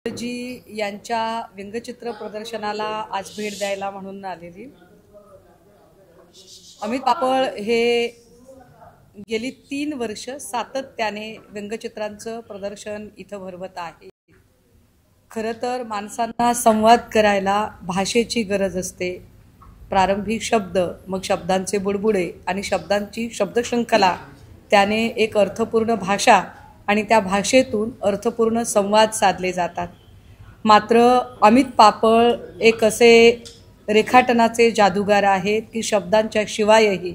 जी यांच्या व्यंगचित्र प्रदर्शनाला आज भेट द्यायला म्हणून आलेली। अमित पापळ हे गेली 3 वर्ष सातत्याने व्यंगचित्रांचं प्रदर्शन इथं भरवत आहे। खरं तर माणसांना संवाद करायला भाषेची गरज असते। प्रारंभिक शब्द, मग शब्दांचे बुडबुडे आणि शब्दांची शब्दशृंखला, त्याने एक अर्थपूर्ण भाषा आणि त्या भाषेतून अर्थपूर्ण संवाद साधले जातात। मात्र अमित पापळ एक असे रेखाटनाचे जादूगार आहेत की शब्दांच्या शिवायही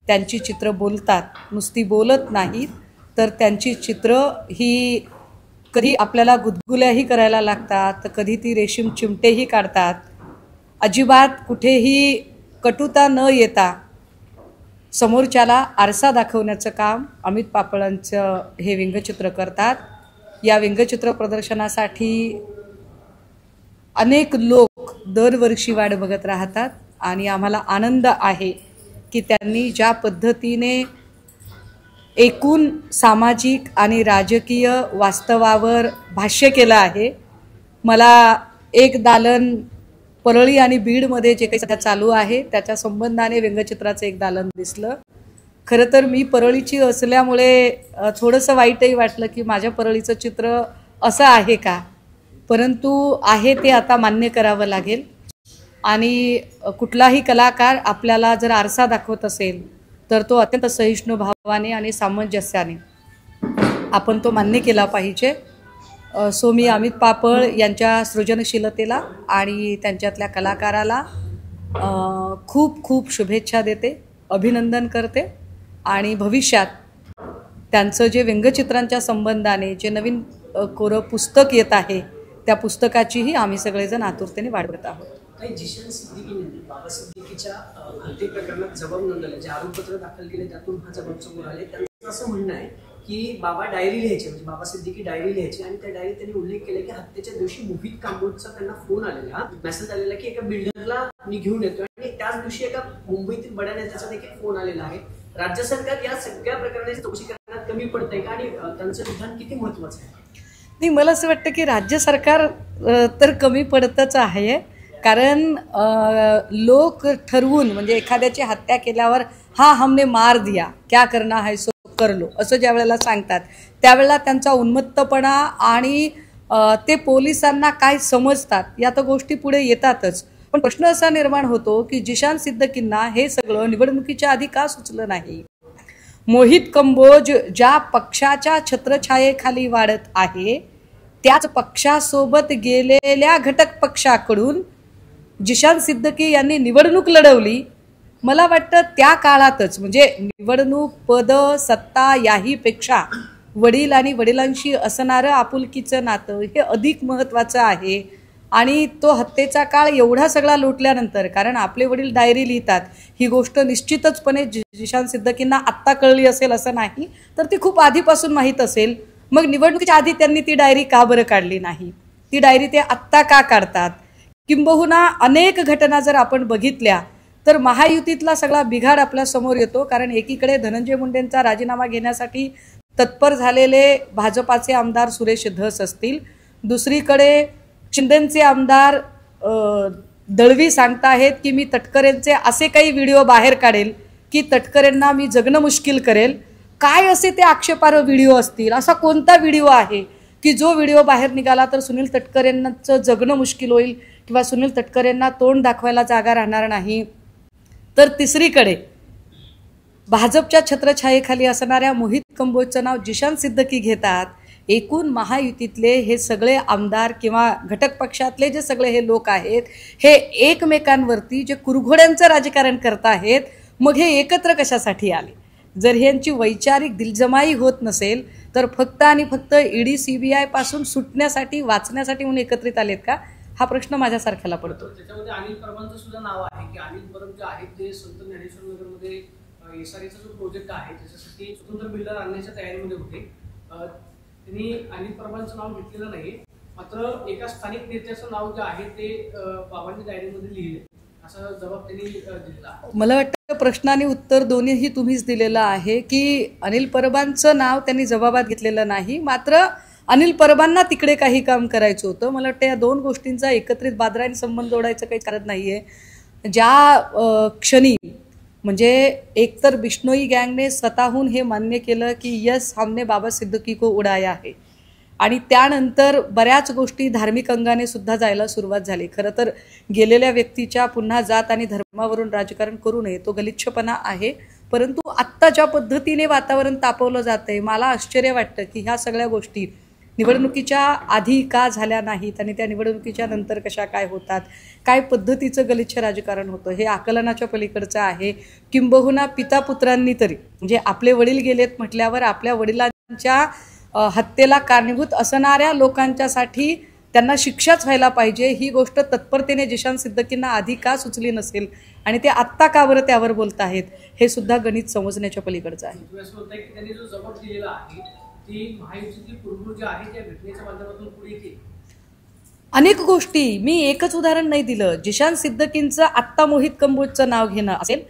त्यांची चित्र बोलतात। नुसती बोलत नाहीत तर त्यांची चित्र ही कधी आपल्याला गुदगुल्याही करायला लागतात, तर कधी ती रेशीम चिमटेही काढतात। अजिबात कुठेही कटुता न येता समोरच्याला आरसा दाखवण्याचं काम अमित पापळांचं हे व्यंगचित्र करतात। या व्यंगचित्र प्रदर्शनासाठी अनेक लोक दरवर्षी वाट बघत राहतात आणि आम्हाला आनंद आहे की त्यांनी ज्या पद्धतीने एकूण सामाजिक आणि राजकीय वास्तवावर भाष्य केलं आहे। मला एक दालन परळी आणि बीडमध्ये जे काही सध्या चालू आहे त्याच्या संबंधाने व्यंगचित्राचं एक दालन दिसलं। खरं तर मी परळीची असल्यामुळे थोडंसं वाईटही वाटलं की माझ्या परळीचं चित्र असं आहे का, परंतु आहे ते आता मान्य करावं लागेल। आणि कुठलाही कलाकार आपल्याला जर आरसा दाखवत असेल तर तो अत्यंत सहिष्णू भावाने आणि सामंजस्याने आपण तो मान्य केला पाहिजे। सो मी अमित पापळ यांच्या सृजनशीलतेला आणि त्यांच्यातल्या कलाकाराला खूप खूप शुभेच्छा देते, अभिनंदन करते। आणि भविष्यात त्यांचं जे व्यंगचित्रांच्या संबंधाने जे नवीन कोरं पुस्तक येत आहे त्या पुस्तकाचीही आम्ही सगळेजण आतुरतेने वाट बघत आहोत। जिशान सिद्दीकीने बाबा सिद्दीकीच्या हत्या प्रकरणात जबाब नोंदवले, जे आरोपपत्र दाखल केले त्यातून हा जबाब समोर आले। त्यांचं असं म्हणणं आहे की बाबा डायरी लिहायचे, म्हणजे बाबा सिद्दीकी डायरी लिहायचे आणि त्या डायरीत त्यांनी उल्लेख केला की हत्येच्या दिवशी मोहित कांबोजचा त्यांना फोन आलेला, मेसेज आलेला की एका बिल्डरला मी घेऊन येतो, आणि त्याच दिवशी एका मुंबईतील बड्या नेत्याचा देखील फोन आलेला आहे। राज्य सरकार या सगळ्या प्रकरणाची चौकशी करण्यात कमी पडतंय का आणि त्यांचं विधान किती महत्त्वाचं आहे? नाही, मला असं वाटतं की राज्य सरकार तर कमी पडतच आहे, कारण लोक ठरवून म्हणजे एखाद्याची हत्या केल्यावर हा हमने मार दिया, क्या करना है सो कर लो असं ज्या वेळेला सांगतात त्यावेळेला त्यांचा उन्मत्तपणा आणि ते पोलिसांना काय समजतात या तर गोष्टी पुढे येतातच। पण प्रश्न असा निर्माण होतो की जिशान सिद्दीकींना हे सगळं निवडणुकीच्या आधी का सुचलं नाही? मोहित कंबोज ज्या पक्षाच्या छत्रछायेखाली वाढत आहे त्याच पक्षासोबत गेलेल्या घटक पक्षाकडून जिशान सिद्दीकी यांनी निवडणूक लढवली। मला वाटतं त्या काळातच म्हणजे निवडणूक, पद, सत्ता याही पेक्षा वडील आणि वडिलांशी असणारं आपुलकीचं नातं हे अधिक महत्त्वाचं आहे। आणि तो हत्येचा काळ एवढा सगळा लोटल्यानंतर, कारण आपले वडील डायरी लिहितात ही गोष्ट निश्चितचपणे जिशान सिद्दीकींना आत्ता कळली असेल असं नाही, तर ती खूप आधीपासून माहीत असेल। मग निवडणुकीच्या आधी त्यांनी ती डायरी का बरं काढली नाही? ती डायरी ते आत्ता का काढतात? किंबहुना अनेक घटना जर आपण बघितल्या तर महायुतीतला सगळा बिघाड आपल्या समोर येतो, कारण एकीकडे धनंजय मुंडेंचा राजीनामा घेण्यासाठी तत्पर झालेले भाजपाचे आमदार सुरेश धस असतील, दुसरीकडे शिंदेचे आमदार दळवी सांगताहेत की मी तटकरेंचे असे काही व्हिडिओ बाहेर काढेल की तटकरेंना मी जगणं मुश्किल करेल। काय असे ते आक्षेपार्ह व्हिडिओ असतील? असा कोणता व्हिडिओ आहे की जो व्हिडिओ बाहेर निघाला तर सुनील तटकरेंचं जगणं मुश्किल होईल किंवा सुनील तटकरेंना तोंड दाखवायला जागा राहणार नाही? तर तिसरीकडे भाजपच्या छत्रछायेखाली असणाऱ्या मोहित कंबोजचं नाव जिशान सिद्दीकी घेतात। एकूण महायुतीतले हे सगळे आमदार किंवा घटक पक्षातले जे सगळे हे लोक आहेत हे एकमेकांवरती जे कुरघोड्यांचं राजकारण करत आहेत, मग हे एकत्र कशासाठी आले? जर ह्यांची वैचारिक दिलजमाई होत नसेल तर फक्त आणि फक्त ईडी सीबीआय पासून सुटण्यासाठी, वाचण्यासाठी म्हणून एकत्रित आलेत का? हा प्रश्न माझ्यासारख्याला पडतो। त्याच्यामध्ये अनिल परबांचं सुद्धा नाव आहे की अनिल परब जे आहेत ते संत ज्ञानेश्वर नगरमध्ये एसआरएचा जो प्रोजेक्ट आहे त्याच्यासाठी स्वतंत्र बिल्डर आणण्याच्या तयारीमध्ये होते। त्यांनी अनिल परबांचं नाव घेतलेलं नाही, मात्र एका स्थानिक नेत्याचं नाव जे आहे ते बाबांनी डायरीमध्ये लिहिले, असा जबाब त्यांनी दिला। मला वाटतं प्रश्न आणि उत्तर दोन्हीही तुम्हीच दिलेलं आहे की अनिल परबांचं नाव त्यांनी जबाबात घेतलेलं नाही, मात्र अनिल परबांना तिकडे काही काम करायचं होतं. मला वाटतं या दोन गोष्टींचा एकत्रित बाद्राने संबंध जोडायचं काही कारण नाहीये. ज्या क्षणी म्हणजे एकतर बिश्नोई गँगने स्वतःहून हे मान्य केलं की यस हमने बाबा सिद्दीकी को उडाया आहे, आणि त्यानंतर बऱ्याच गोष्टी धार्मिक अंगाने सुद्धा जायला सुरुवात झाली. खरं तर गेलेल्या व्यक्तीच्या पुन्हा जात आणि धर्मावरून राजकारण करू नये, तो गलिच्छपणा आहे. परंतु आत्ता ज्या पद्धतीने वातावरण तापवलं जातंय, मला आश्चर्य वाटतं की ह्या सगळ्या गोष्टी निवडणुकीच्या आधी का झाल्या नाहीत आणि त्या निवडणुकीच्या नंतर कशा काय होतात, काय पद्धतीचं गलिच्छ राजकारण होतं, हे आकलनाच्या पलीकडचं आहे. किंबहुना पिता पुत्रांनी तरी म्हणजे आपले वडील गेलेत म्हटल्यावर आपल्या वडिलांच्या हत्येला कारणीभूत असणाऱ्या लोकांच्यासाठी त्यांना शिक्षाच व्हायला पाहिजे, ही गोष्ट तत्परतेने जिशान सिद्दीकींना आधी का सुचली नसेल आणि ते आत्ता का बरं त्यावर बोलत आहेत, हे सुद्धा गणित समजण्याच्या पलीकडचं आहे. त्यांनी जो जबाब दिलेला आहे ती महायुतीची पूर्व जी आहे त्या घटनेच्या माध्यमातून पुढे येते. अनेक गोष्टी, मी एकच उदाहरण नाही दिलं. जिशान सिद्दीकींचं आत्ता मोहित कंबोजचं नाव घेणं असेल,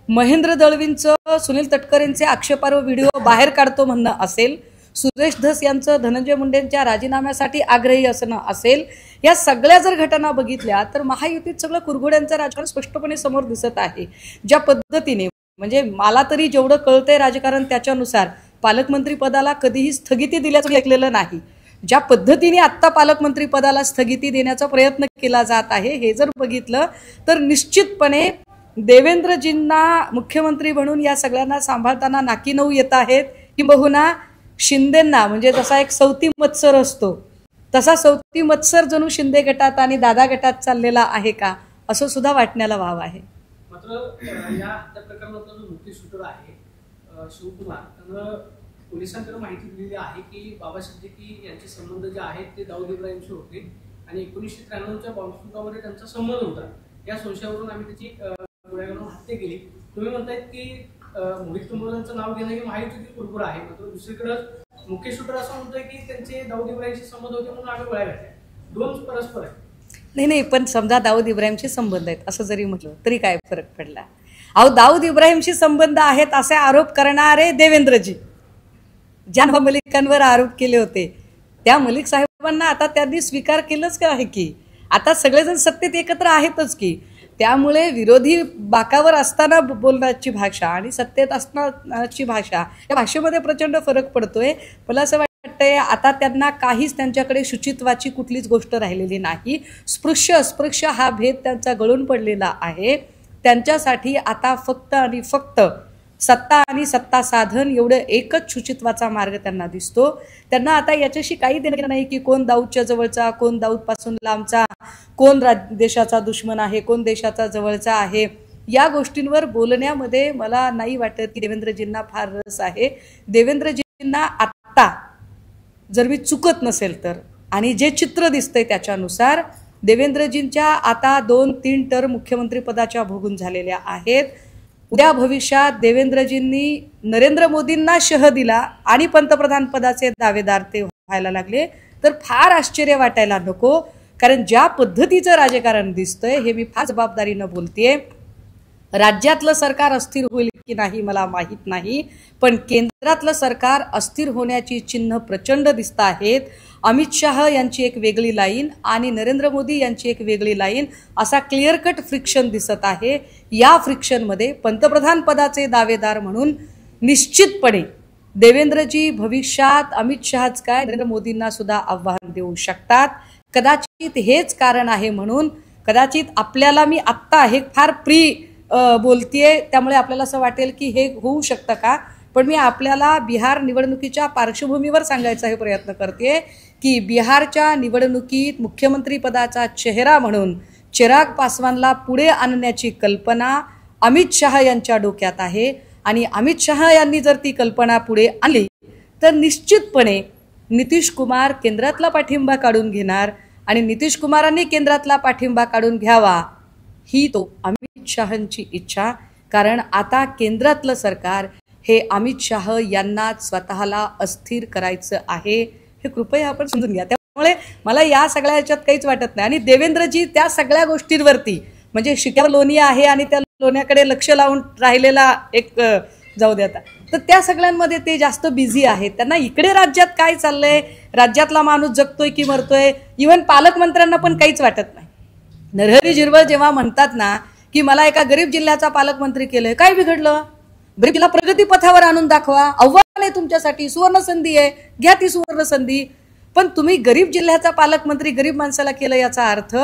महेंद्र दळवींचं सुनील तटकरेंचे आक्षेपार्ह व्हिडिओ बाहेर काढतो म्हणणं असेल, सुरेश धस यांचं धनंजय मुंडेंच्या राजीनाम्यासाठी आग्रही असणं असेल, या सगळ्या जर घटना बघितल्या तर महायुतीत सगळं कुरघोड्यांचं राजकारण स्पष्टपणे समोर दिसत आहे. ज्या पद्धतीने म्हणजे मला तरी जेवढं कळतंय राजकारण त्याच्यानुसार पालकमंत्री पदाला कधीही स्थगिती दिल्याचं ऐकलेलं नाही. ज्या पद्धतीने आत्ता पालकमंत्री पदाला स्थगिती देण्याचा प्रयत्न केला जात आहे हे जर बघितलं तर निश्चितपणे देवेंद्रजींना मुख्यमंत्री म्हणून या सगळ्यांना सांभाळताना नाकी नऊ येत आहेत. किंबहुना शिंदेंना म्हणजे जसा एक सौती मत्सर असतो तसा सौती मत्सर जणू शिंदे गटात आणि दादा गटात चाललेला आहे का, असं सुद्धा वाटण्याला वाव आहे. मात्र या हत्या प्रकरणातला जो मुख्य शूटर आहे शिवकुमार, त्यानं पोलिसांकडे माहिती दिलेली आहे की बाबा सिद्दीकी यांचे संबंध जे आहेत ते दाऊद इब्राहिमशी होते आणि 1993च्या बॉम्बस्फोटामध्ये त्यांचा संबंध होता. या संशयावरून आम्ही त्याची गोळ्या घालून हत्या केली. तुम्ही म्हणतायत की मोहित कंबोजांचं नाव घेणं हे महायुतीतील बरोबर आहे, मात्र दुसरीकडे मुख्य शूटर असं म्हणतोय की त्यांचे दाऊद इब्राहिमशी संबंध होते म्हणून आम्ही गोळ्या घातल्या. दोन परस्पर आहे. नाही, पण समजा दाऊद इब्राहिमशी संबंध आहेत असं जरी म्हटलं तरी काय फरक पडला. अहो, दाऊद इब्राहिमशी संबंध आहेत असे आरोप करणारे देवेंद्रजी, ज्या मलिकांवर आरोप केले होते त्या मलिक साहेबांना आता त्यांनी स्वीकार केलंच का आहे की आता सगळेजण सत्तेत एकत्र आहेतच की. त्यामुळे विरोधी बाकावर असताना बोलण्याची भाषा आणि सत्तेत असण्याची भाषा, या भाषेमध्ये प्रचंड फरक पडतोय. मला असं वाटतंय आता त्यांना काहीच त्यांच्याकडे शुचित्वाची कुठलीच गोष्ट राहिलेली नाही. स्पृश्य अस्पृश्य हा भेद त्यांचा गळून पडलेला आहे. त्यांच्यासाठी आता फक्त आणि फक्त सत्ता आणि सत्ता साधन एवढं एकच शुचित्वाचा मार्ग त्यांना दिसतो. त्यांना आता याच्याशी काही देणं नाही की कोण दाऊदच्या जवळचा, कोण दाऊदपासून लांबचा, कोण देशाचा दुश्मन आहे, कोण देशाचा जवळचा आहे. या गोष्टींवर बोलण्यामध्ये मला नाही वाटत की देवेंद्रजींना फार रस आहे. देवेंद्रजींना आत्ता जर मी चुकत नसेल तर आणि जे चित्र दिसतंय त्याच्यानुसार देवेंद्रजींच्या आता 2-3 टर्म मुख्यमंत्री पदाच्या भोगून झालेल्या आहेत. उद्या भविष्यात देवेंद्रजींनी नरेंद्र मोदींना शह दिला आणि पंतप्रधान पदाचे दावेदार ते व्हायला लागले तर फार आश्चर्य वाटायला नको. कारण ज्या पद्धतीचं राजकारण दिसतंय हे मी फार जबाबदारीनं बोलतेय. राज्यातलं सरकार अस्थिर होईल की नाही मला माहीत नाही, पण केंद्रातलं सरकार अस्थिर होण्याची चिन्ह प्रचंड दिसत आहेत. अमित शाह यांची एक वेगळी लाईन आणि नरेंद्र मोदी यांची एक वेगळी लाईन, असा क्लिअर कट फ्रिक्शन दिसत आहे. या फ्रिक्शनमध्ये पंतप्रधान पदाचे दावेदार म्हणून निश्चितपणे देवेंद्रजी भविष्यात अमित शहाच काय नरेंद्र मोदींना सुद्धा आव्हान देऊ शकतात. कदाचित हेच कारण आहे म्हणून कदाचित आपल्याला मी आत्ता हे फार बोलतीये त्यामुळे आपल्याला असं वाटेल की हे होऊ शकतं का, पण मी आपल्याला बिहार निवडणुकीच्या पार्श्वभूमीवर सांगायचा हे प्रयत्न करते की बिहारच्या निवडणुकीत मुख्यमंत्री पदाचा चेहरा म्हणून चिराग पासवानला पुढे आणण्याची कल्पना अमित शहा यांच्या डोक्यात आहे आणि अमित शहा यांनी जर ती कल्पना पुढे आणली तर निश्चितपणे नितीश कुमार केंद्रातला पाठिंबा काढून घेणार आणि नितीश कुमारांनी केंद्रातला पाठिंबा काढून घ्यावा ही तो अमित शहांची इच्छा. कारण आता केंद्रातलं सरकार हे अमित शाह यांना स्वतःला अस्थिर करायचं आहे, हे कृपया आपण समजून घ्या. त्यामुळे मला या सगळ्या ह्याच्यात काहीच वाटत नाही. आणि देवेंद्रजी त्या सगळ्या गोष्टींवरती म्हणजे शिक्यावर लोणी आहे आणि त्या लोण्याकडे लक्ष लावून राहिलेला एक जाऊ दे आता. तर त्या सगळ्यांमध्ये ते जास्त बिझी आहेत. त्यांना इकडे राज्यात काय चाललंय, राज्यातला माणूस जगतोय की मरतोय, इव्हन पालकमंत्र्यांना पण काहीच वाटत नाही. नरहरी झिरवळ जेव्हा म्हणतात ना की मला एका गरीब जिल्ह्याचा पालकमंत्री केलंय, काय बिघडलं, गरीब जिल्हा प्रगती पथावर आणून दाखवा, आव्हान आहे तुमच्यासाठी, सुवर्ण संधी आहे, घ्या ती सुवर्ण संधी. पण तुम्ही गरीब जिल्ह्याचा पालकमंत्री गरीब माणसाला केलं याचा अर्थ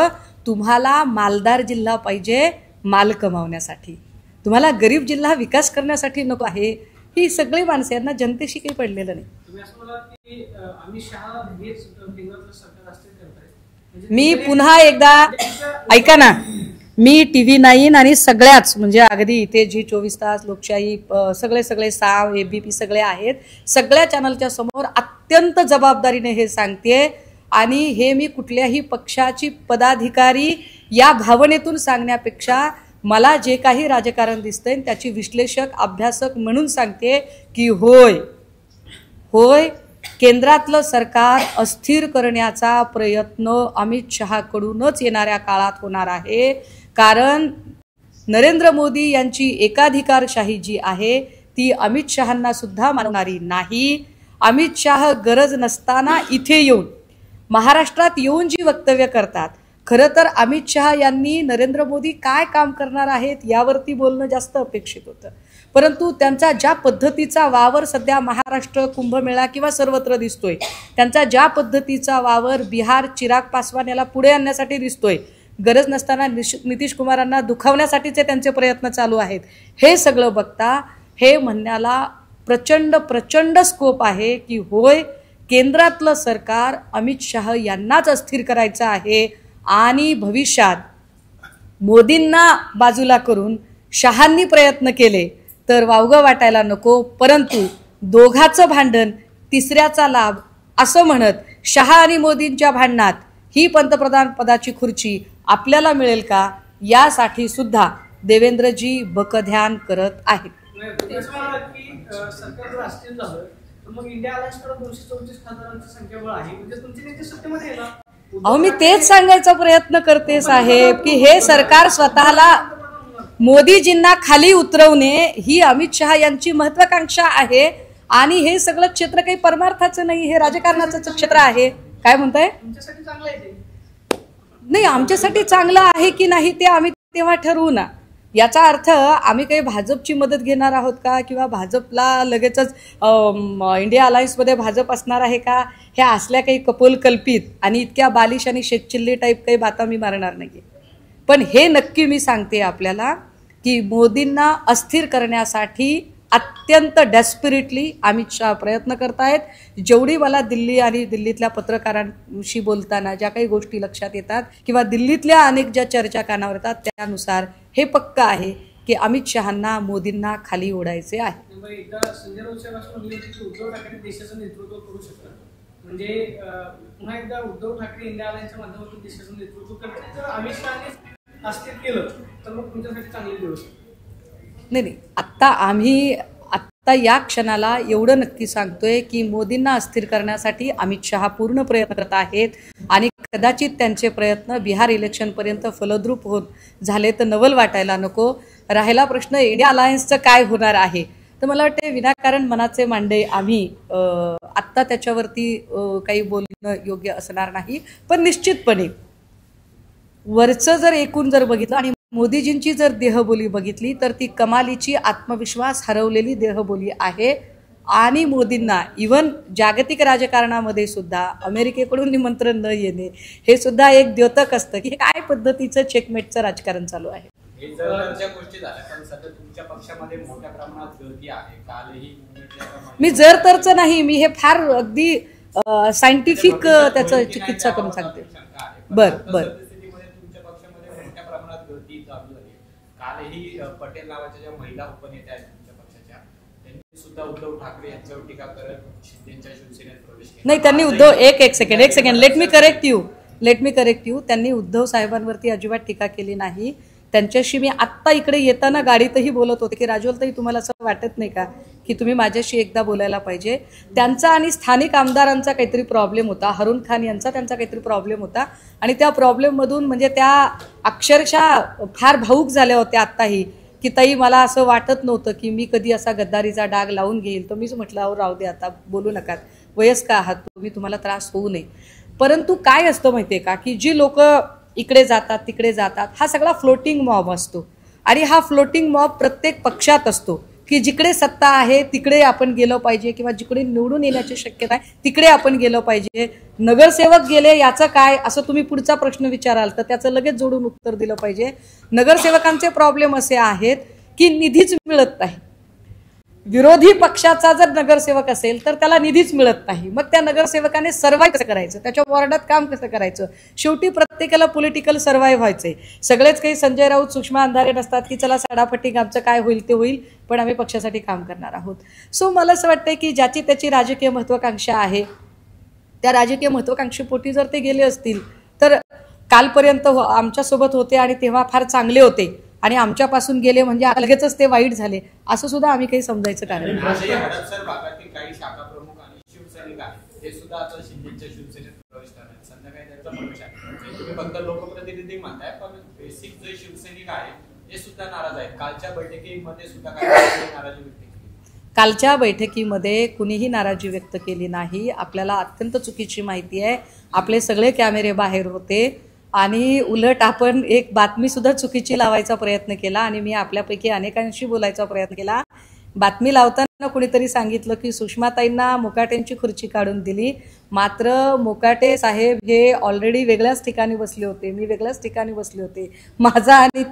तुम्हाला मालदार जिल्हा पाहिजे माल कमावण्यासाठी, तुम्हाला गरीब जिल्हा विकास करण्यासाठी नको आहे. ही सगळी माणसं, यांना जनतेशी काही पडलेलं नाही. मी पुन्हा एकदा ऐका ना, मी TV9 आणि सगळ्याच म्हणजे अगदी इथे G24 तास, लोकशाही, सगळे साव, ABP सगळे आहेत, सगळ्या चॅनलच्या समोर अत्यंत जबाबदारीने हे सांगते. आणि हे मी कुठल्याही पक्षाची पदाधिकारी या भावनेतून सांगण्यापेक्षा मला जे काही राजकारण दिसतंय त्याची विश्लेषक अभ्यासक म्हणून सांगते की होय केंद्रातलं सरकार अस्थिर करण्याचा प्रयत्न अमित शहाकडूनच येणाऱ्या काळात होणार आहे. कारण नरेंद्र मोदी यांची एकाधिकारशाही जी आहे ती अमित शहांना सुद्धा मानणारी नाही. अमित शहा गरज नसताना इथे येऊन, महाराष्ट्रात येऊन जी वक्तव्य करतात, खरं तर अमित शहा यांनी नरेंद्र मोदी काय काम करणार आहेत यावरती बोलणं जास्त अपेक्षित होतं. परंतु त्यांचा ज्या पद्धतीचा वावर सध्या महाराष्ट्र, कुंभमेळा किंवा सर्वत्र दिसतोय, त्यांचा ज्या पद्धतीचा वावर बिहार, चिराग पासवान याला पुढे आणण्यासाठी दिसतोय, गरज नसताना नितीश कुमारांना दुखावण्यासाठीचे त्यांचे प्रयत्न चालू आहेत, हे सगळं बघता हे म्हणण्याला प्रचंड स्कोप आहे की होय केंद्रातलं सरकार अमित शहा यांनाच अस्थिर करायचं आहे. आणि भविष्यात मोदींना बाजूला करून शहांनी प्रयत्न केले तर वावगं वाटायला नको. परंतु दोघाचं भांडण तिसऱ्याचा लाभ असं म्हणत शहा आणि मोदींच्या भांडणात ही पंतप्रधान पदाची खुर्ची आपल्याला मिळेल का यासाठी सुद्धा देवेंद्रजी बकध्यान करत आहेत. अहो मी तेच सांगायचा प्रयत्न करते साहेब की हे सरकार स्वतःला मोदीजींना खाली उतरवणे ही अमित शहा यांची महत्वाकांक्षा आहे. आणि हे सगळं क्षेत्र काही परमार्थाचं नाही, हे राजकारणाचं क्षेत्र आहे. काय म्हणताय? नाही, आमच्यासाठी चांगलं आहे की नाही ते आम्ही तेव्हा ठरवू ना. याचा अर्थ आम्ही काही भाजपची मदत घेणार आहोत का, किंवा भाजपला लगेचच इंडिया अलायन्समध्ये भाजप असणार आहे का, ह्या असल्या काही कपोलकल्पित आणि इतक्या बालिश आणि शेतचिल्ली टाईप काही बाता मी मारणार नाही. पण हे नक्की मी सांगते आपल्याला की मोदींना अस्थिर करण्यासाठी अत्यंत डेस्परेटली अमित शहा प्रयत्न करतायत. जेवढी मला दिल्ली आणि दिल्लीतल्या पत्रकारांशी बोलताना ज्या काही गोष्टी लक्षात येतात किंवा दिल्लीतल्या अनेक ज्या चर्चा कानावर येतात त्यानुसार हे पक्का आहे की अमित शहांना मोदींना खाली ओढायचे आहे. संजय राऊत उद्धव ठाकरे देशाचं नेतृत्व करू शकतात, म्हणजे पुन्हा एकदा उद्धव ठाकरे इंडिया अलायन्सच्या माध्यमातून देशाचं नेतृत्व करतात. जर अमित शहाने अस्थिर केलं तर मग तुमच्यासाठी चांगली दिवस नाही. आत्ता या क्षणाला एवढं नक्की सांगतोय की मोदींना अस्थिर करण्यासाठी अमित शहा पूर्ण प्रयत्न करत आहेत आणि कदाचित त्यांचे प्रयत्न बिहार इलेक्शनपर्यंत फलद्रूप होत झाले तर नवल वाटायला नको. राहिला प्रश्न इंडिया अलायन्सचं काय होणार आहे, तर मला वाटते विनाकारण मनाचे मांडे आम्ही आत्ता त्याच्यावरती काही बोलणं योग्य असणार नाही. पण निश्चितपणे वरचं जर एकूण जर बघितलं आणि मोदीजींची जर देहबोली बघितली तर ती कमालीची आत्मविश्वास हरवलेली देहबोली आहे. आणि मोदींना इव्हन जागतिक राजकारणामध्ये सुद्धा अमेरिकेकडून निमंत्रण न येणे हे सुद्धा एक द्योतक असतं की काय पद्धतीचं चेकमेटचं राजकारण चालू आहे. मी जर तरच नाही, मी हे फार अगदी सायंटिफिक त्याचं चिकित्सा करून सांगते. बर कालही पटेल नावाच्या ज्या महिला उपनेत्या आहेत तुमच्या पक्षाच्या त्यांनी सुद्धा उद्धव ठाकरे यांच्यावर टीका करत शिंदेच्या शिवसेनेत प्रवेश केला. नाही, त्यांनी उद्धव एक second let me correct you त्यांनी उद्धव साहेबांवरती अजिबात टीका केली नाही. त्यांच्याशी मी आत्ता इकडे येताना गाडीतही बोलत होते की राजवलताई तुम्हाला असं वाटत नाही का की तुम्ही माझ्याशी एकदा बोलायला पाहिजे. त्यांचा आणि स्थानिक आमदारांचा काहीतरी प्रॉब्लेम होता, हरून खान यांचा त्यांचा काहीतरी प्रॉब्लेम होता आणि त्या प्रॉब्लेममधून म्हणजे त्या अक्षरशः फार भावूक झाल्या होत्या आत्ताही की ताई मला असं वाटत नव्हतं की मी कधी असा गद्दारीचा डाग लावून घेईल, तर मीच म्हटलं अहो राहू दे, आता बोलू नका, वयस्क आहात तुम्ही, तुम्हाला त्रास होऊ नये. परंतु काय असतं माहिती आहे का, की जी लोक इकडे जातात तिकडे जातात, हा सगळा फ्लोटिंग मॉब असतो. आणि हा फ्लोटिंग मॉब प्रत्येक पक्षात असतो की जिकडे सत्ता आहे तिकडे आपण गेलो पाहिजे, किंवा जिकडे निवडून येण्याची शक्यता आहे तिकडे आपण गेलो पाहिजे. नगरसेवक गेले याचं काय, असं तुम्ही पुढचा प्रश्न विचाराल तर त्याचं लगेच जोडून उत्तर दिलं पाहिजे. नगरसेवकांचे प्रॉब्लेम असे आहेत की निधीच मिळत नाही. विरोधी पक्षाचा जर नगरसेवक असेल तर त्याला निधीच मिळत नाही. मग त्या नगरसेवकाने सर्व्हाइव्ह कसं करायचं, त्याच्या वॉर्डात काम कसं करायचं. शेवटी प्रत्येकाला पॉलिटिकल सर्व्हाइव्ह व्हायचंय. सगळेच काही संजय राऊत सुषमा अंधारे नसतात की चला सडापट्टी आमचं काय होईल ते होईल, पण आम्ही पक्षासाठी काम करणार आहोत. सो मला असं वाटतंय की ज्याची त्याची राजकीय महत्वाकांक्षा आहे, त्या राजकीय महत्वाकांक्षेपोटी जर ते गेले असतील तर कालपर्यंत आमच्यासोबत होते आणि तेव्हा फार चांगले होते आणि आमच्यापासून गेले म्हणजे लगेचच ते वाईट झाले, असं सुद्धा आम्ही काही समजायचं कारण नाही. हडपसर भागातील काही शाखा प्रमुख आणि शिवसैनिक आहेत ते सुद्धा आता शिंदेच्या शिवसेनेत प्रवेश करणार आहेत. संध्याकाळी त्यांचा पक्ष आहे. तुम्ही फक्त लोकप्रतिनिधी म्हणताय, पण बेसिक जे शिवसैनिक आहेत ते सुद्धा नाराज आहेत. कालच्या बैठकीमध्ये सुद्धा काही नाराजी व्यक्त केली. कालच्या बैठकीमध्ये कुणीही नाराजी व्यक्त केली नाही. आपल्याला अत्यंत चुकीची माहिती आहे. आपले सगळे कॅमेरे बाहेर होते आणि उलट आपण एक बातमी सुद्धा चुकीची लावायचा प्रयत्न केला आणि मी आपल्यापैकी अनेकांशी बोलायचा प्रयत्न केला. बातमी लावताना कुणीतरी सांगितलं की सुषमाताईंना मोकाटेंची खुर्ची काढून दिली, मात्र मोकाटे साहेब हे ऑलरेडी वेगळ्याच ठिकाणी बसले होते, मी वेगळ्याच ठिकाणी बसले होते. माझा आणि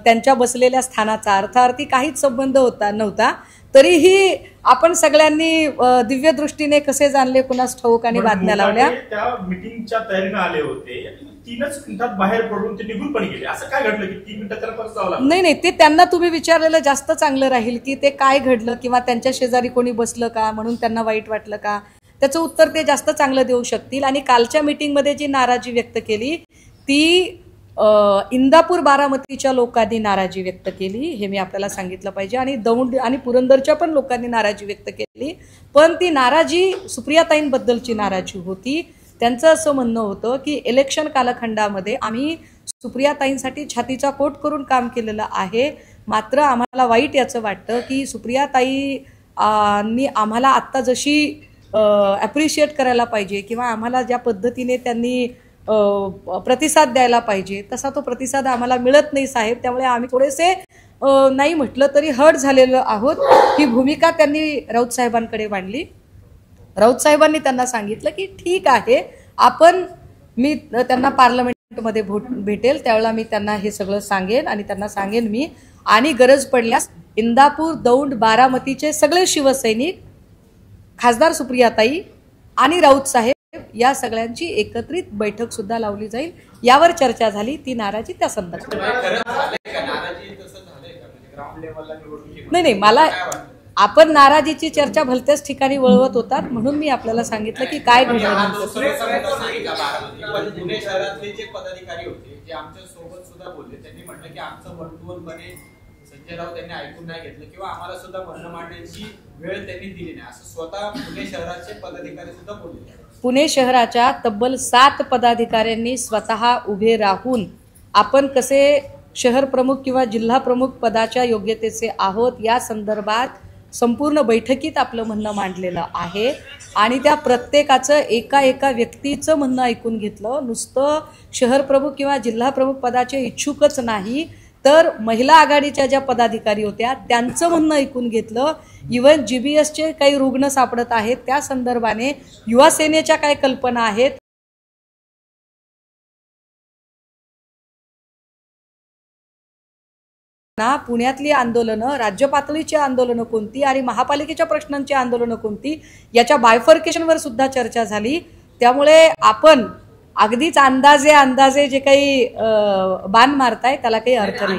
त्यांच्या बसलेल्या स्थानाचा अर्थार्थी काहीच संबंध नव्हता. तरीही आपण सगळ्यांनी दिव्य दृष्टीने कसे जाणले कुणास ठाऊक आणि बातम्या लावल्या. त्या मीटिंगच्या तयारीने आले होते, 3च मिनिटात बाहेर पडून ते निघून पण गेले. असं काय घडलं की 3 मिनिटात त्याला परत जावं लागलं? नाही, ते त्यांना तुम्ही विचारलेलं जास्त चांगलं राहील की ते काय घडलं किंवा त्यांच्या शेजारी कोणी बसलं का म्हणून त्यांना वाईट वाटलं का, त्याचं उत्तर ते जास्त चांगलं देऊ शकतील. आणि कालच्या मीटिंगमध्ये जी नाराजी व्यक्त केली ती इंदापूर बारामतीच्या लोकांनी नाराजी व्यक्त केली, हे मी आपल्याला सांगितलं पाहिजे. आणि दौंड आणि पुरंदरच्या पण लोकांनी नाराजी व्यक्त केली, पण ती नाराजी सुप्रियाताईंबद्दलची नाराजी होती. त्यांचं असं म्हणणं होतं की इलेक्शन कालखंडामध्ये आम्ही सुप्रियाताईंसाठी छातीचा कोट करून काम केलेलं आहे, मात्र आम्हाला वाईट याचं वाटतं की सुप्रियाताईंनी आम्हाला आत्ता जशी ॲप्रिशिएट करायला पाहिजे किंवा आम्हाला ज्या पद्धतीने त्यांनी प्रतिसाद द्यायला पाहिजे तसा तो प्रतिसाद आम्हाला मिळत नाही साहेब. त्यामुळे आम्ही थोडेसे नाही म्हटलं तरी हर्ट झालेलो आहोत. ही भूमिका त्यांनी राऊत साहेबांकडे मांडली. राऊत साहेबांनी त्यांना सांगितलं की ठीक आहे, मी त्यांना पार्लमेंटमध्ये भेटेल त्यावेळेला मी त्यांना हे सगळं सांगेन आणि त्यांना सांगेन मी, आणि गरज पडल्यास इंदापूर दौंड बारामतीचे सगळे शिवसैनिक, खासदार सुप्रियाताई आणि राऊत साहेब या सगळ्यांची एकत्रित बैठक सुद्धा लावली जाईल. यावर चर्चा झाली. ती नाराजी त्या संदर्भात नाही, मला आपण नाराजीची चर्चा भलत्याच ठिकाणी वळवत होतात म्हणून मी आपल्याला सांगितलं की काय घडलं. पुणे शहरातले जे पदाधिकारी होते जे आमच्या सोबत सुद्धा बोलले, त्यांनी म्हटलं की आमचं वर्तुवलपणे संजय राऊत त्यांनी ऐकून नाही घेतलं किंवा आम्हाला सुद्धा म्हणणं मांडण्याची वेळ त्यांनी दिली नाही, असं स्वतः पुणे शहराचे पदाधिकारी सुद्धा बोलले. पुणे शहराच्या तब्बल 7 पदाधिकाऱ्यांनी स्वतः उभे राहून आपण कसे शहर प्रमुख किंवा जिल्हा प्रमुख पदाच्या योग्यतेचे आहोत या संदर्भात संपूर्ण बैठकीत आपलं म्हणणं मांडलेलं आहे. आणि त्या प्रत्येकाचं एका व्यक्तीचं म्हणणं ऐकून घेतलं. नुसतं शहर प्रमुख किंवा जिल्हा प्रमुख पदाचे इच्छुकच नाही तर महिला आघाडीच्या ज्या पदाधिकारी होत्या त्यांचं म्हणणं ऐकून घेतलं. इव्हन GBSचे काही रुग्ण सापडत आहेत त्या संदर्भाने युवा सेनेच्या काय कल्पना आहेत, पुण्यातली आंदोलनं, राज्य पातळीची आंदोलनं कोणती आणि महापालिकेच्या प्रश्नांची आंदोलनं कोणती याच्या बायफर्केशनवर सुद्धा चर्चा झाली. त्यामुळे आपण अगदीच अंदाजे जे काही बाण मारताय त्याला काही अर्थ नाही.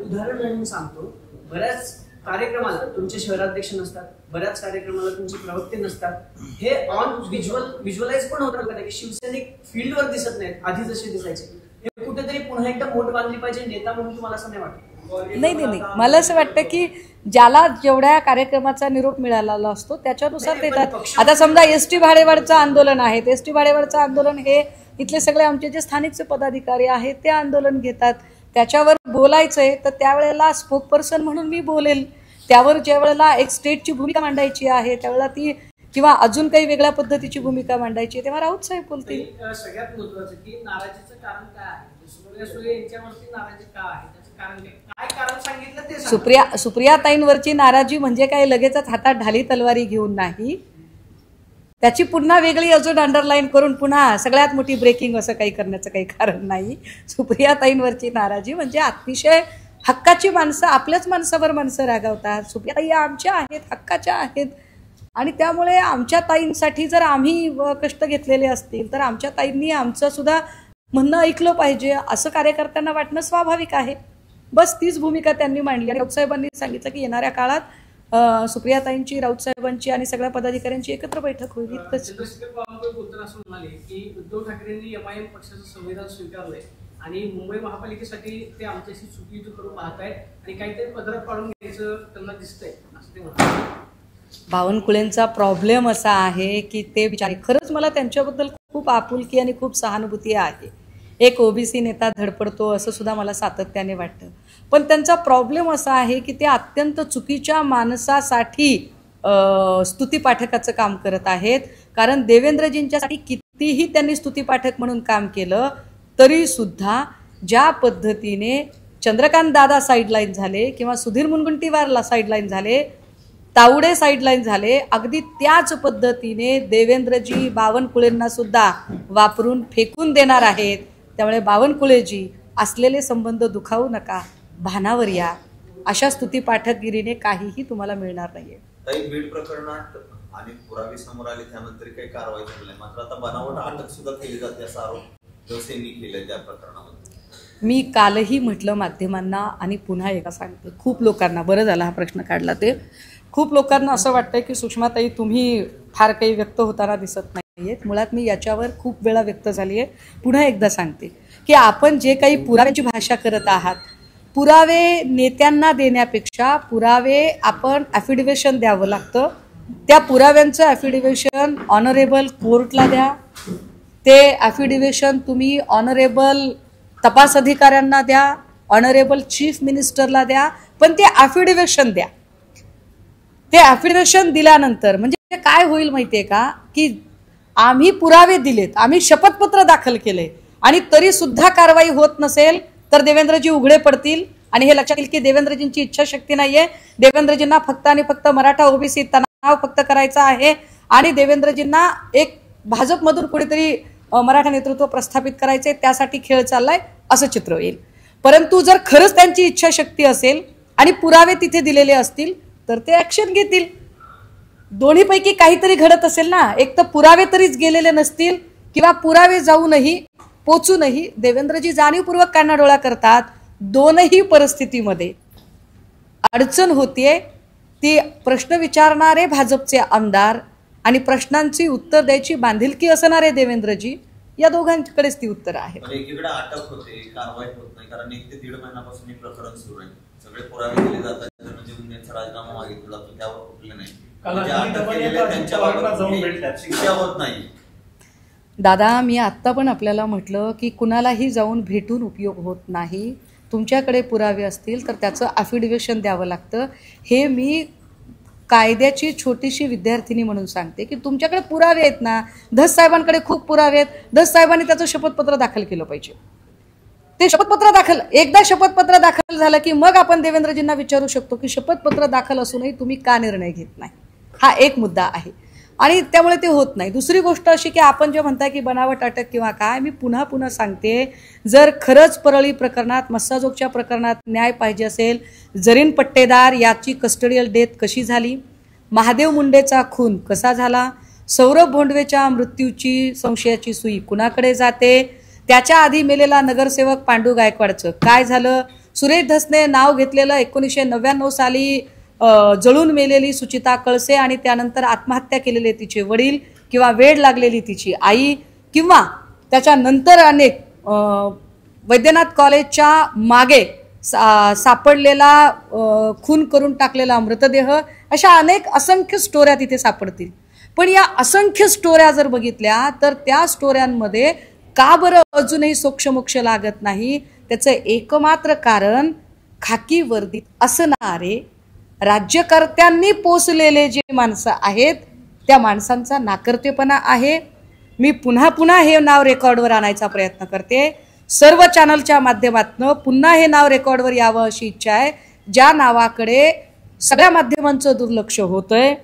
उदाहरण म्हणून सांगतो, बऱ्याच कार्यक्रमाला तुमचे शहराध्यक्ष नसतात, बऱ्याच कार्यक्रमाला तुमचे प्रवक्ते नसतात. हे ऑन व्हिज्युअलाइज पण होतं का की शिवसैनिक फील्डवर दिसत नाहीत आधी जसे दिसायचे. हे कुठेतरी पुन्हा एकदा मोठ बांधली पाहिजे नेता म्हणून, तुम्हाला असं नाही वाटत? नाही, मला असं वाटतं की ज्याला जेवढ्या कार्यक्रमाचा निरोप मिळालेला असतो त्याच्यानुसार ते येतात. आता समजा ST भाडेवाढचं आंदोलन आहे, ST भाडेवाढचं आंदोलन हे इथले सगळे आमचे जे स्थानिकचे पदाधिकारी आहेत ते आंदोलन घेतात, त्याच्यावर बोलायचंय तर त्यावेळेला स्पोकपर्सन म्हणून मी बोलेल, त्यावर ज्या वेळेला एक स्टेटची भूमिका मांडायची आहे त्यावेळेला ती किंवा अजून काही वेगळ्या पद्धतीची भूमिका मांडायची तेव्हा राऊत साहेब बोलतील. सगळ्यात महत्त्वाचं की नाराजीचं कारण काय आहे, सुप्रिया सुळे यांच्यावरती नाराजी का आहे, त्याचं कारण काय कारण सांगितलं ते सुप्रियाताईंवरची नाराजी म्हणजे काय लगेचच हातात ढाली तलवारी घेऊन नाही, त्याची पुन्हा वेगळी अजून अंडरलाईन करून पुन्हा सगळ्यात मोठी ब्रेकिंग असं काही करण्याचं काही कारण नाही. सुप्रियाताईंवरची नाराजी म्हणजे अतिशय हक्काची माणसं, आपल्याच माणसावर माणसं रागावतात. सुप्रियाताई आमच्या आहेत, हक्काच्या आहेत आणि त्यामुळे आमच्या ताईंसाठी जर आम्ही कष्ट घेतलेले असतील तर आमच्या ताईंनी आमचं सुद्धा म्हणणं ऐकलं पाहिजे असं कार्यकर्त्यांना वाटणं स्वाभाविक आहे. बस तीच भूमिका त्यांनी मांडली आणि राऊतसाहेबांनी सांगितलं की येणाऱ्या काळात सुप्रियाताईंची, राऊतसाहेबांची आणि सगळ्या पदाधिकाऱ्यांची एकत्र बैठक होईल. इतकंच. चंद्रशेखर बावनकुळे बोलताना असं म्हणाले की उद्धव ठाकरेंनी MIM पक्षाचं संविधान स्वीकारलंय आणि मुंबई महापालिकेसाठी ते आमच्याशी चुकीचं करून पाहतायत आणि काहीतरी पदरात पाडून घ्यायचं त्यांना दिसतंय असं ते म्हणतात. बावनकुळेंचा प्रॉब्लेम असा आहे की ते बिचारे, खरंच मला त्यांच्याबद्दल खूप आपुलकी आणि खूप सहानुभूती आहे. एक OBC नेता धडपडतो असं सुद्धा मला सातत्याने वाटतं, पण त्यांचा प्रॉब्लेम असा आहे की ते अत्यंत चुकीच्या माणसासाठी स्तुतीपाठकाचं काम करत आहेत. कारण देवेंद्रजींच्यासाठी कितीही त्यांनी स्तुतीपाठक म्हणून काम केलं तरी सुद्धा ज्या पद्धतीने चंद्रकांत दादा साईडलाईन झाले किंवा सुधीर मुनगंटीवारला साईडलाईन झाले, तावडे साईडलाईन झाले, अगदी त्याच पद्धतीने देवेंद्रजी बावनकुळेंना सुद्धा वापरून फेकून देणार आहेत. त्यामुळे बावनकुळेजी असलेले संबंध दुखावू नका, भानावर या. अशा स्तुतीपाठकगिरीने काहीही तुम्हाला मिळणार नाहीये. काही बीड प्रकरणात अनेक पुरावे समोर आले, त्यानंतर काही कारवाई झाली नाही, मात्र आता बनावट अटक सुद्धा केली जाते असा आरोप जोसेंनी केलाय त्या प्रकरणामध्ये. मी कालही म्हटलं माध्यमांना आणि पुन्हा एकदा सांगते, खूप लोकांना, बरं झाला हा प्रश्न काढला, ते खूप लोकांना असं वाटतंय की सुषमाताई तुम्ही फार काही व्यक्त होताना दिसत नाहीयेत. मुळात मी याच्यावर खूप वेळा व्यक्त झाली आहे. पुन्हा एकदा सांगते की आपण जे काही पुराव्याची भाषा करत आहात, पुरावे नेत्यांना देण्यापेक्षा पुरावे आपण ॲफिडेव्हिशन द्यावं लागतं. त्या पुराव्यांचं ॲफिडेव्हिशन ऑनरेबल कोर्टला द्या, ते ॲफिडेव्हिशन तुम्ही ऑनरेबल तपास अधिकाऱ्यांना द्या, ऑनरेबल चीफ मिनिस्टरला द्या, पण ते ॲफिडेव्हिशन द्या. ते ॲफिडेव्हिशन दिल्यानंतर म्हणजे काय होईल माहिती आहे का, की आम्ही पुरावे दिलेत, आम्ही शपथपत्र दाखल केले आणि तरी सुद्धा कारवाई होत नसेल तर देवेंद्रजी उघडे पडतील. आणि हे लक्षात येईल की देवेंद्रजींची इच्छाशक्ती नाहीये. देवेंद्रजींना फक्त आणि फक्त मराठा OBC तणाव फक्त करायचा आहे आणि देवेंद्रजींना एक भाजपमधून कुठेतरी मराठा नेतृत्व प्रस्थापित करायचे, त्यासाठी खेळ चाललाय असं चित्र येईल. परंतु जर खरंच त्यांची इच्छाशक्ती असेल आणि पुरावे तिथे दिलेले असतील तर ते ऍक्शन घेतील. दोन्हीपैकी काहीतरी घडत असेल ना, एक तर पुरावे तरीच गेलेले नसतील किंवा पुरावे जाऊनही पोचूनही देवेंद्रजी जाणीवपूर्वक कानाडोळा करतात. दोनही परिस्थितीमध्ये अडचण होतीये ती प्रश्न विचारणारे भाजपचे आमदार आणि प्रश्नांची उत्तर द्यायची बांधिलकी असणारे देवेंद्रजी, या दोघांकडेच ती उत्तर आहेत. एकीकडे अटक होते, कारवाई होत नाही, कारण 1 ते 1.5 महिन्यापासून हे प्रकरण सुरू आहे. सगळे पुरावे दिले जातात, म्हणजे गुन्ह्याचा राजीनामा मागितला जातो, त्यावर कुठले नाही, शिक्षा होत नाही. दादा, मी आत्ता पण आपल्याला म्हटलं की कुणालाही जाऊन भेटून उपयोग होत नाही. तुमच्याकडे पुरावे असतील तर त्याचं ॲफिडेव्हिशन द्यावं लागतं. हे मी कायद्याची छोटीशी विद्यार्थिनी म्हणून सांगते की तुमच्याकडे पुरावे आहेत ना, धस साहेबांकडे खूप पुरावे आहेत, धस साहेबांनी त्याचं शपथपत्र दाखल केलं पाहिजे. ते शपथपत्र दाखल, एकदा शपथपत्र दाखल झालं की मग आपण देवेंद्रजींना विचारू शकतो की शपथपत्र दाखल असूनही तुम्ही का निर्णय घेत नाही. हा एक मुद्दा आहे आणि त्यामुळे ते होत नाही. दुसरी गोष्ट अशी की आपण जे म्हणताय की बनावट अटक किंवा काय, मी पुन्हा सांगते, जर खरंच परळी प्रकरणात, मस्साजोगच्या प्रकरणात न्याय पाहिजे असेल, जरीन पट्टेदार याची कस्टडियल डेथ कशी झाली, महादेव मुंडेचा खून कसा झाला, सौरभ भोंडवेच्या मृत्यूची संशयाची सुई कुणाकडे जाते, त्याच्या आधी मेलेला नगरसेवक पांडू गायकवाडचं काय झालं, सुरेश धसने नाव घेतलेलं 1999 साली जळून मेलेली सुचिता कळसे आणि त्यानंतर आत्महत्या केलेले तिचे वडील किंवा वेड लागलेली तिची आई, किंवा त्याच्यानंतर अनेक वैद्यनाथ कॉलेजच्या मागे सापडलेला खून करून टाकलेला मृतदेह, अशा अनेक असंख्य स्टोऱ्या तिथे सापडतील. पण या असंख्य स्टोऱ्या जर बघितल्या तर त्या स्टोऱ्यांमध्ये का बरं अजूनही सोक्षमोक्ष लागत नाही? त्याचं एकमात्र कारण खाकी वर्दीत असणारे राज्यकर्त्यांनी पोसलेले जे माणसं आहेत त्या माणसांचा नाकर्तेपणा आहे. मी पुन्हा पुन्हा हे नाव रेकॉर्डवर आणायचा प्रयत्न करते. सर्व चॅनलच्या माध्यमातून पुन्हा हे नाव रेकॉर्डवर यावं अशी इच्छा आहे, ज्या नावाकडे सगळ्या माध्यमांचं दुर्लक्ष होतंय.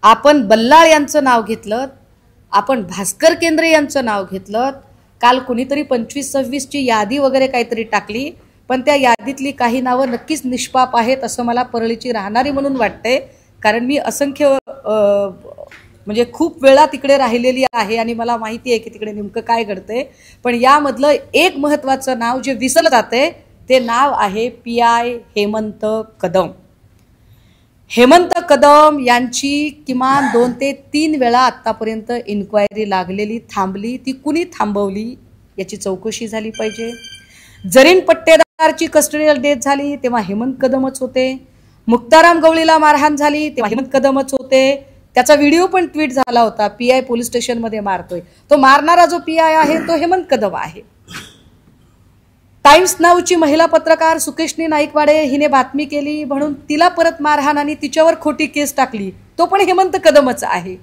आपण बल्लाळ यांचं नाव घेतलं, आपण भास्कर केंद्रे यांचं नाव घेतलं. काल कुणीतरी 25-26ची यादी वगैरे काहीतरी टाकली, पण त्या यादीतली काही नावं नक्कीच निष्पाप आहेत असं मला परळीची राहणारी म्हणून वाटते. कारण मी असंख्य म्हणजे खूप वेळा तिकडे राहिलेली आहे आणि मला माहिती आहे की तिकडे नेमकं काय घडतंय. पण यामधलं एक महत्त्वाचं नाव जे विसरलं जाते ते नाव आहे PI हेमंत कदम. हेमंत कदम यांची किमान 2 ते 3 वेळा आतापर्यंत इन्क्वायरी लागलेली, थांबली. ती कुणी थांबवली याची चौकशी झाली पाहिजे. जरीन पट्टेदारची कस्टडियल डेथ झाली तेव्हा हेमंत कदमच होते. मुक्ताराम गवळीला मारहाण झाली तेव्हा हेमंत कदमच होते. त्याचा व्हिडिओ पण ट्विट झाला होता, PI पोलीस स्टेशनमध्ये मारतोय. तो मारणारा जो PI आहे तो हेमंत कदम आहे. टाइम्स नाऊची महिला पत्रकार सुकेशनी नाईकवाडे हिने बातमी केली म्हणून तिला परत मारहाण आणि तिच्यावर खोटी केस टाकली, तो पण हेमंत कदमच आहे.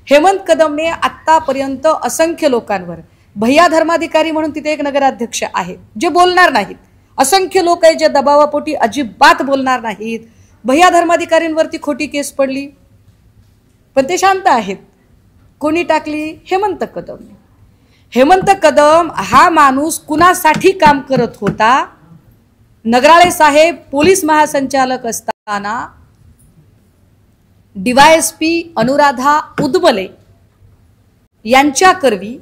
हेमंत कदमने आतापर्यंत असंख्य लोकांवर, भैया धर्माधिकारी म्हणून तिथे एक नगराध्यक्ष आहे जे बोलणार नाहीत, असंख्य लोक आहेत जे दबावापोटी अजिबात बोलणार नाहीत. भैया धर्माधिकारींवरती खोटी केस पडली पण ते शांत आहेत. कोणी टाकली? हेमंत कदमने. हेमंत कदम हा माणूस कुणासाठी काम करत होता? नगराळे साहेब पोलीस महासंचालक असताना DYSP अनुराधा उदबले यांच्याकरवी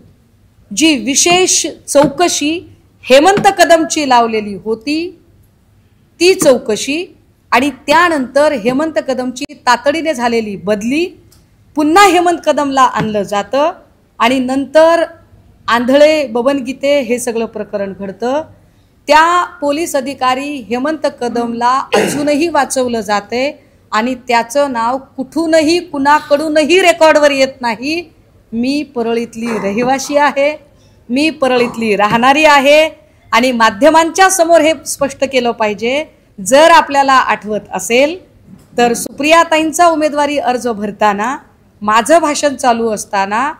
जी विशेष चौकशी हेमंत कदमची लावलेली होती ती चौकशी आणि त्यानंतर हेमंत कदमची तातडीने झालेली बदली, पुन्हा हेमंत कदमला आणलं जातं आणि नंतर आंधळे बबन गीते हे सगळं प्रकरण घडतं. त्या पोलीस अधिकारी हेमंत कदमला अजूनही वाचवलं जाते आणि त्याचं नाव कुठूनही कुणाकडूनही रेकॉर्डवर येत नाही. मी परळीतली रहिवाशी आहे, मी परळीतली राहणारी आहे आणि माध्यमांच्या समोर हे स्पष्ट केलं पाहिजे. जर आपल्याला आठवत असेल तर सुप्रियाताईंचा उमेदवारी अर्ज भरताना माझं भाषण चालू असताना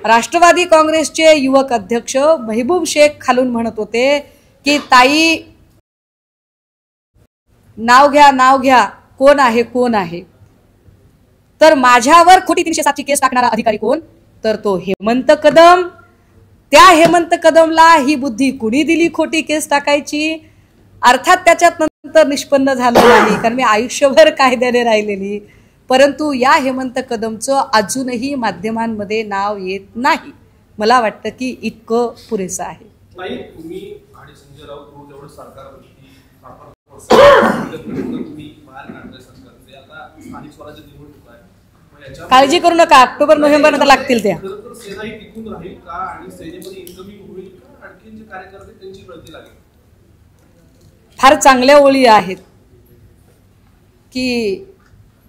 राष्ट्रवादी काँग्रेसचे युवक अध्यक्ष महबूब शेख खालून म्हणत होते की ताई नाव घ्या कोण आहे. तर माझ्यावर खोटी 307ची केस टाकणारा अधिकारी कोण? तर तो हेमंत कदम. त्या हेमंत कदमला ही बुद्धी कुणी दिली खोटी केस टाकायची? अर्थात त्याच्यात नंतर निष्पन्न झालं नाही, कारण मी आयुष्यभर कायद्याने राहिलेली. परंतु या हेमंत कदमचं अजूनही माध्यमांमध्ये नाव येत नाही. मला वाटतं की इतकं पुरेसं आहे. नाही, तुम्ही आणि संजय राऊत जेवढं सरकारवरती आता स्थानिक स्वराज्य निवडणूक आहे, काळजी करू नका, ऑक्टोबर-नोव्हेंबर नंतर लागतील त्या. सेना ही टिकून राहील का आणि सेनेमध्ये इन्कमिंग होईल का? आणखी जे कार्यकर्ते त्यांची गळती लागेल? फार चांगल्या ओळी आहेत की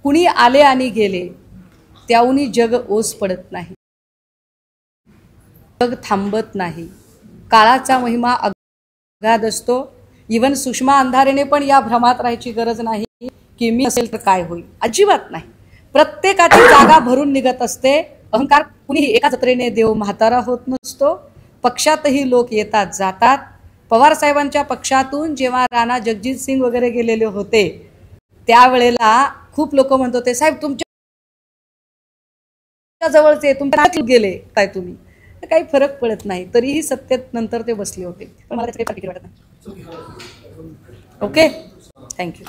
कुणी आले आणि गेले त्याहूनही जग ओस पडत नाही, जग थांबत नाही. काळाचा महिमा अगाध असतो. इव्हन सुषमा अंधारेने पण या भ्रमात राहायची गरज नाही की मी असेल तर काय होईल, अजिबात नाही. प्रत्येकाची जागा भरून निघत असते. अहंकार कुणीही एका जत्रेने देव म्हातारा होत नसतो. पक्षातही लोक येतात जातात. पवार साहेबांच्या पक्षातून जेव्हा राणा जगजित सिंग वगैरे गेलेले होते त्यावेळेला खूप लोक म्हणत होते साहेब तुमच्या जवळचे तुमच्या गेले काय तुम्ही, काही फरक पडत नाही. तरीही सत्तेत नंतर ते बसले होते. पण मला त्याची काही वाटत नाही. Okay, thank you.